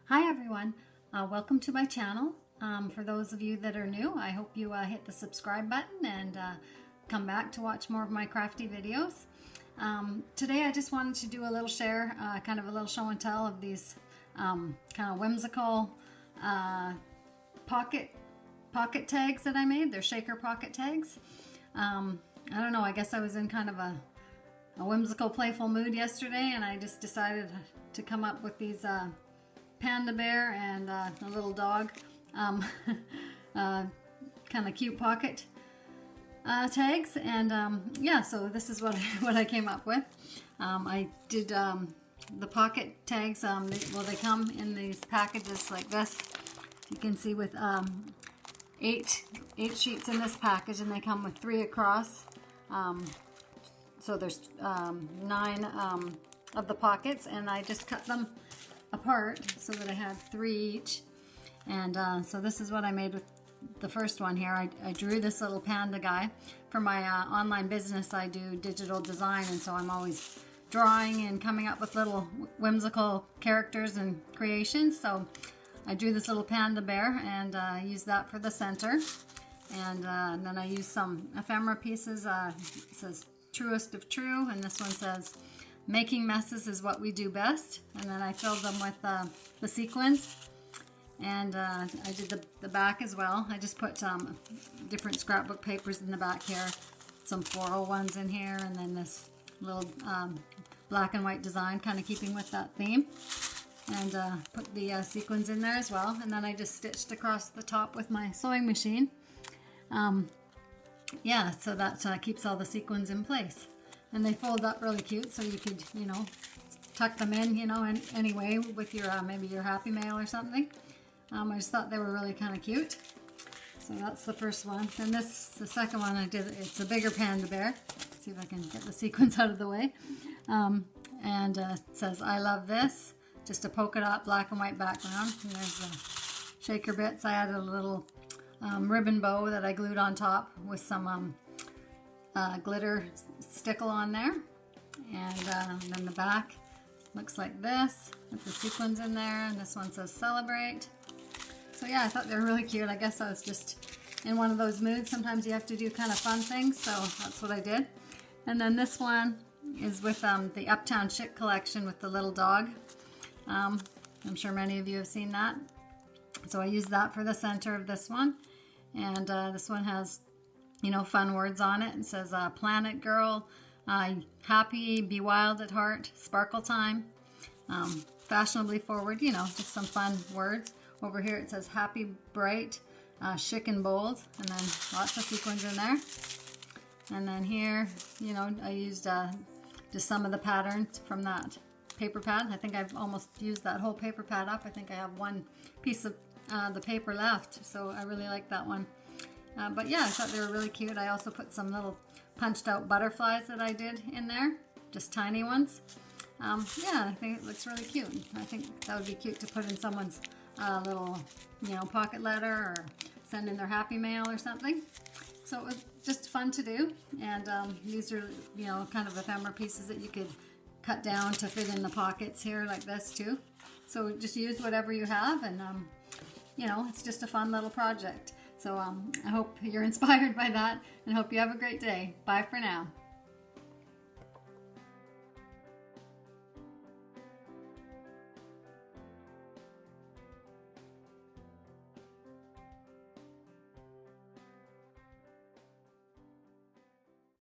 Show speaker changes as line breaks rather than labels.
Hi everyone, welcome to my channel. For those of you that are new, I hope you hit the subscribe button and come back to watch more of my crafty videos. Today I just wanted to do a little share, kind of a little show and tell of these kind of whimsical pocket tags that I made. They're shaker pocket tags. I don't know, I guess I was in kind of a whimsical, playful mood yesterday, and I just decided to come up with these panda bear and a little dog kind of cute pocket tags, and yeah, so this is what I came up with. I did the pocket tags. They come in these packages like this. You can see with eight sheets in this package, and they come with 3 across. So there's 9 of the pockets, and I just cut them apart so that I had 3 each. And so this is what I made with the first one here. I drew this little panda guy. For my online business, I do digital design, and so I'm always drawing and coming up with little whimsical characters and creations. So I drew this little panda bear and used that for the center. And then I used some ephemera pieces. It says truest of true, and this one says making messes is what we do best. And then I filled them with the sequins, and I did the back as well. I just put different scrapbook papers in the back here, some floral ones in here, and then this little black and white design, kind of keeping with that theme, and put the sequins in there as well. And then I just stitched across the top with my sewing machine. Yeah, so that keeps all the sequins in place. And they fold up really cute, so you could, you know, tuck them in, you know, anyway with your maybe your Happy Mail or something. I just thought they were really kind of cute. So that's the first one. And the second one I did, it's a bigger panda bear. Let's see if I can get the sequins out of the way. And it says, I love this. Just a polka dot black and white background. And there's the shaker bits. I added a little ribbon bow that I glued on top with some glitter stickle on there, and then the back looks like this with the sequins in there, and this one says celebrate. So yeah, I thought they were really cute. I guess I was just in one of those moods. Sometimes you have to do kind of fun things, so that's what I did. And then this one is with the Uptown Chic collection with the little dog. I'm sure many of you have seen that. So I used that for the center of this one, and this one has, you know, fun words on it. It says planet girl, happy, be wild at heart, sparkle time, fashionably forward, you know, just some fun words. Over here it says happy, bright, chic and bold, and then lots of sequins in there. And then here, you know, I used just some of the patterns from that paper pad. I think I've almost used that whole paper pad up. I think I have one piece of the paper left, so I really like that one. But yeah, I thought they were really cute. I also put some little punched out butterflies that I did in there, just tiny ones. Yeah, I think it looks really cute. I think that would be cute to put in someone's little, you know, pocket letter, or send in their Happy Mail or something. So it was just fun to do. And these are, you know, kind of ephemera pieces that you could cut down to fit in the pockets here like this too. So just use whatever you have, and you know, it's just a fun little project. So I hope you're inspired by that, and hope you have a great day. Bye for now.